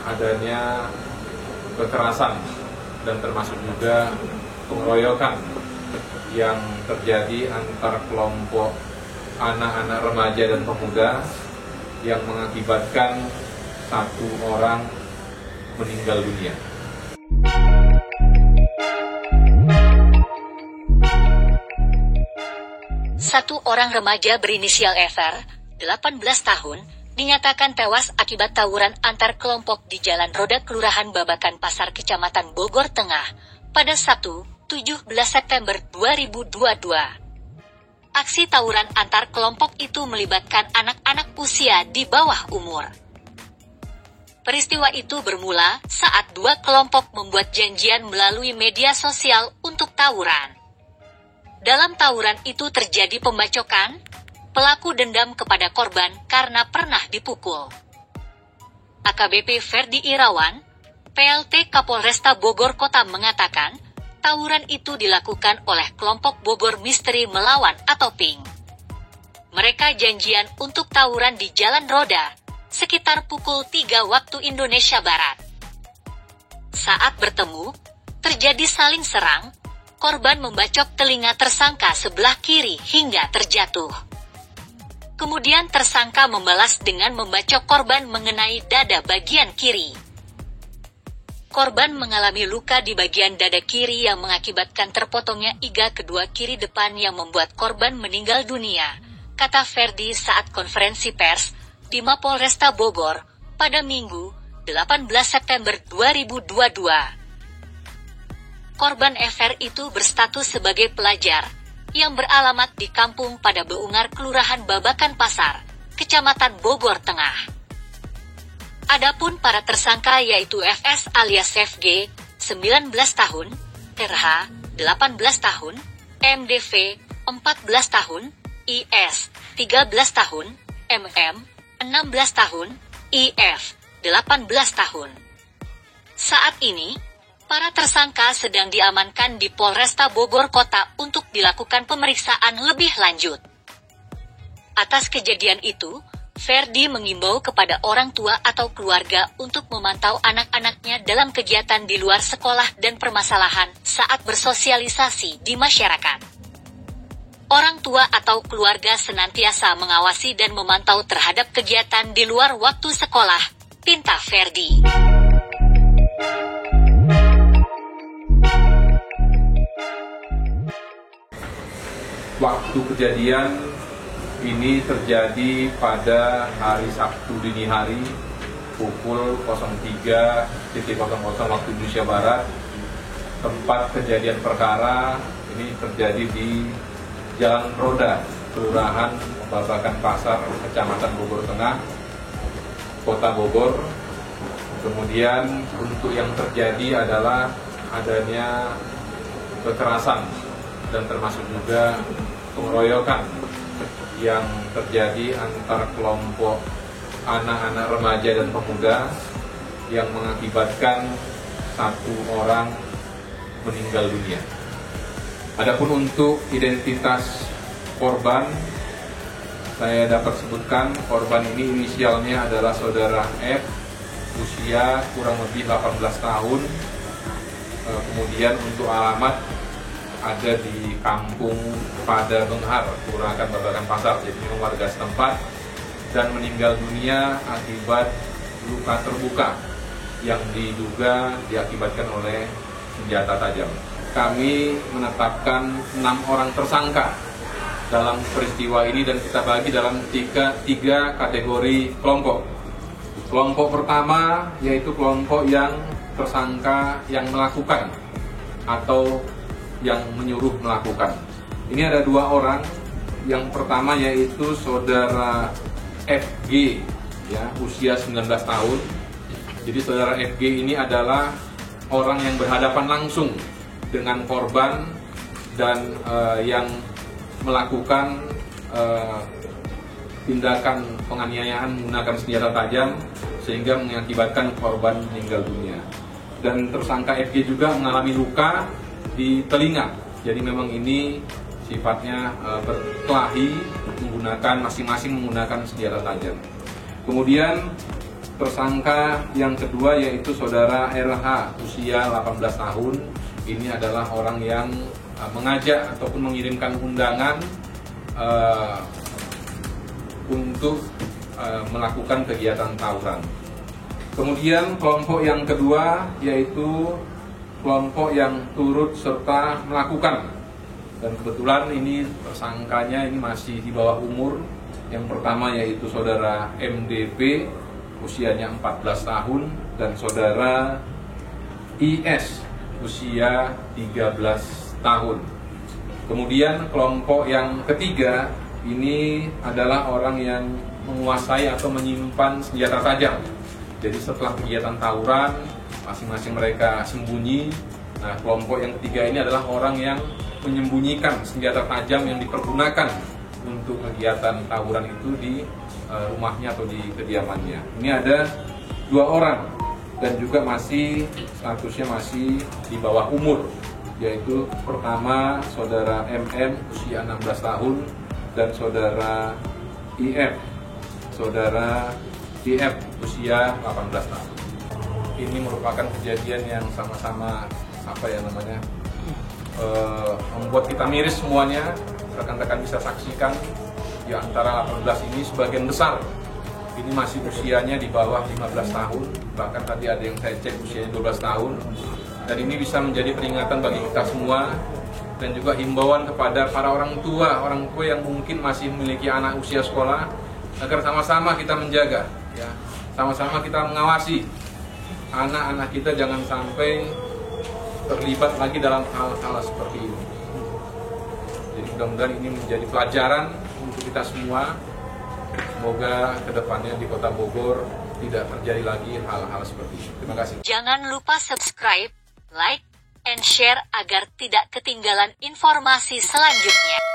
adanya kekerasan dan termasuk juga pengeroyokan yang terjadi antar kelompok anak-anak remaja dan pemuda yang mengakibatkan satu orang meninggal dunia. Satu orang remaja berinisial FR, 18 tahun, dinyatakan tewas akibat tawuran antar kelompok di Jalan Roda Kelurahan Babakan Pasar Kecamatan Bogor Tengah pada Sabtu, 17 September 2022. Aksi tawuran antar kelompok itu melibatkan anak-anak usia di bawah umur. Peristiwa itu bermula saat dua kelompok membuat janjian melalui media sosial untuk tawuran. Dalam tawuran itu terjadi pembacokan. Pelaku dendam kepada korban karena pernah dipukul. AKBP Ferdi Irawan, PLT Kapolresta Bogor Kota mengatakan, tawuran itu dilakukan oleh kelompok Bogor Misteri Melawan atau PING. Mereka janjian untuk tawuran di Jalan Roda, sekitar pukul 3 waktu Indonesia Barat. Saat bertemu, terjadi saling serang, korban membacok telinga tersangka sebelah kiri hingga terjatuh. Kemudian tersangka membalas dengan membacok korban mengenai dada bagian kiri. Korban mengalami luka di bagian dada kiri yang mengakibatkan terpotongnya iga kedua kiri depan yang membuat korban meninggal dunia, kata Ferdi saat konferensi pers di Mapolresta Bogor pada Minggu, 18 September 2022. Korban FR itu berstatus sebagai pelajar yang beralamat di Kampung pada Beungar Kelurahan Babakan Pasar, Kecamatan Bogor Tengah. Adapun para tersangka yaitu FS alias FG, 19 tahun, RH, 18 tahun, MDV, 14 tahun, IS, 13 tahun, MM, 16 tahun, IF, 18 tahun. Saat ini, para tersangka sedang diamankan di Polresta Bogor Kota untuk dilakukan pemeriksaan lebih lanjut. Atas kejadian itu, Ferdi mengimbau kepada orang tua atau keluarga untuk memantau anak-anaknya dalam kegiatan di luar sekolah dan permasalahan saat bersosialisasi di masyarakat. Orang tua atau keluarga senantiasa mengawasi dan memantau terhadap kegiatan di luar waktu sekolah, pinta Ferdi. Waktu kejadian ini terjadi pada hari Sabtu dini hari pukul 03.00 waktu Indonesia Barat. Tempat kejadian perkara ini terjadi di Jalan Roda, Kelurahan Babakan Pasar, Kecamatan Bogor Tengah, Kota Bogor. Kemudian untuk yang terjadi adalah adanya kekerasan dan termasuk juga pengeroyokan yang terjadi antar kelompok anak-anak remaja dan pemuda yang mengakibatkan satu orang meninggal dunia. Adapun untuk identitas korban, saya dapat sebutkan korban ini inisialnya adalah saudara F, usia kurang lebih 18 tahun. Kemudian untuk alamat ada di Kampung pada Benghar, Kelurahan Babakan Pasar, jadi memang warga setempat, dan meninggal dunia akibat luka terbuka yang diduga diakibatkan oleh senjata tajam. Kami menetapkan 6 orang tersangka dalam peristiwa ini dan kita bagi dalam tiga kategori kelompok. Kelompok pertama yaitu kelompok yang tersangka yang melakukan atau yang menyuruh melakukan. Ini ada 2 orang. Yang pertama yaitu saudara FG, ya, usia 19 tahun. Jadi saudara FG ini adalah orang yang berhadapan langsung dengan korban dan yang melakukan tindakan penganiayaan menggunakan senjata tajam sehingga mengakibatkan korban meninggal dunia. Dan tersangka FG juga mengalami luka di telinga. Jadi memang ini sifatnya berkelahi masing-masing menggunakan senjata tajam. Kemudian Tersangka yang kedua yaitu saudara RH, usia 18 tahun. Ini adalah orang yang mengajak ataupun mengirimkan undangan untuk melakukan kegiatan tawuran. Kemudian kelompok yang kedua yaitu kelompok yang turut serta melakukan, dan kebetulan ini tersangkanya ini masih di bawah umur. Yang pertama yaitu saudara MDP, usianya 14 tahun, dan saudara IS, usia 13 tahun. Kemudian kelompok yang ketiga ini adalah orang yang menguasai atau menyimpan senjata tajam. Jadi setelah kegiatan tawuran, masing-masing mereka sembunyi. Nah, kelompok yang ketiga ini adalah orang yang menyembunyikan senjata tajam yang dipergunakan untuk kegiatan tawuran itu di rumahnya atau di kediamannya. Ini ada 2 orang dan juga masih statusnya masih di bawah umur, yaitu pertama saudara MM, usia 16 tahun, dan saudara IF, usia 18 tahun. Ini merupakan kejadian yang sama-sama membuat kita miris semuanya. Rekan-rekan bisa saksikan di antara 18 ini sebagian besar ini masih usianya di bawah 15 tahun, bahkan tadi ada yang saya cek usianya 12 tahun. Dan ini bisa menjadi peringatan bagi kita semua dan juga himbauan kepada para orang tua yang mungkin masih memiliki anak usia sekolah, agar sama-sama kita menjaga, ya, sama-sama kita mengawasi anak-anak kita jangan sampai terlibat lagi dalam hal-hal seperti ini. Jadi mudah-mudahan ini menjadi pelajaran untuk kita semua. Semoga kedepannya di Kota Bogor tidak terjadi lagi hal-hal seperti ini. Terima kasih. Jangan lupa subscribe, like, and share agar tidak ketinggalan informasi selanjutnya.